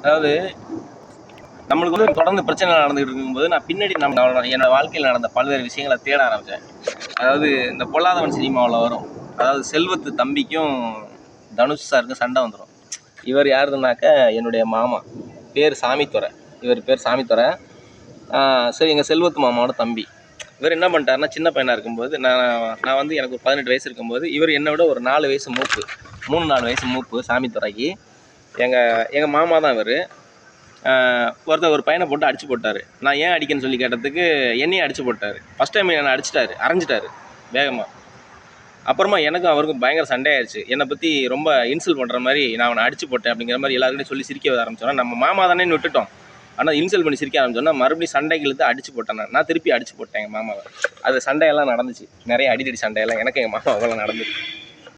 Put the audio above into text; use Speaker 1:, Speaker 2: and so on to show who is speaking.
Speaker 1: அதாவது நம்மளுக்கு வந்து தொடர்ந்து பிரச்சனை நடந்துகிட்டு இருக்கும்போது நான் பின்னாடி என்னோட வாழ்க்கையில் நடந்த பல்வேறு விஷயங்களை தேட ஆரம்பித்தேன். அதாவது இந்த பொல்லாதவன் சினிமாவில் வரும், அதாவது செல்வத்து தம்பிக்கும் தனுஷ் சாருக்கும் சண்டை வந்துடும். இவர் யாருதுனாக்க என்னுடைய மாமா பேர் சாமித்துறை. இவர் பேர் சாமித்துறை. சரி, எங்கள் செல்வத்து மாமாவோட தம்பி. இவர் என்ன பண்ணிட்டாருன்னா, சின்ன பையனாக இருக்கும்போது நான் வந்து எனக்கு ஒரு 18 வயசு இருக்கும்போது இவர் என்னை விட ஒரு 4 வயசு மூப்பு, 3-4 வயசு மூப்பு சாமித்துறைக்கு. எங்கள் மாமா தான் இவர். ஒருத்தர் ஒரு பையனை போட்டு அடிச்சு போட்டார். நான் ஏன் அடிக்கன்னு சொல்லி கேட்டதுக்கு என்னையும் அடிச்சு போட்டார். ஃபஸ்ட் டைம் என்னை அடிச்சிட்டாரு, அரைஞ்சிட்டாரு வேகமாக. அப்புறமா எனக்கும் அவருக்கும் பயங்கர சண்டை ஆயிடுச்சு. என்னை பற்றி ரொம்ப இன்சல்ட் பண்ணுற மாதிரி நான் அவனை அடிச்சு போட்டேன் அப்படிங்கிற மாதிரி எல்லாருக்கிட்டையும் சொல்லி சிரிக்க ஆரம்பிச்சோன்னா, நம்ம மாமா தானே விட்டுட்டோம், ஆனால் இன்சல்ட் பண்ணி சிரிக்க ஆரம்பிச்சோன்னா மறுபடியும் சண்டைக்கு இழுத்து அடிச்சு போட்டேன். நான் திருப்பி அடிச்சு போட்டேன் எங்கள் மாமாவை. அது சண்டையெல்லாம் நடந்துச்சு, நிறைய அடித்தடி சண்டையெல்லாம் எனக்கு எங்கள் மாமாவெல்லாம் நடந்துச்சு.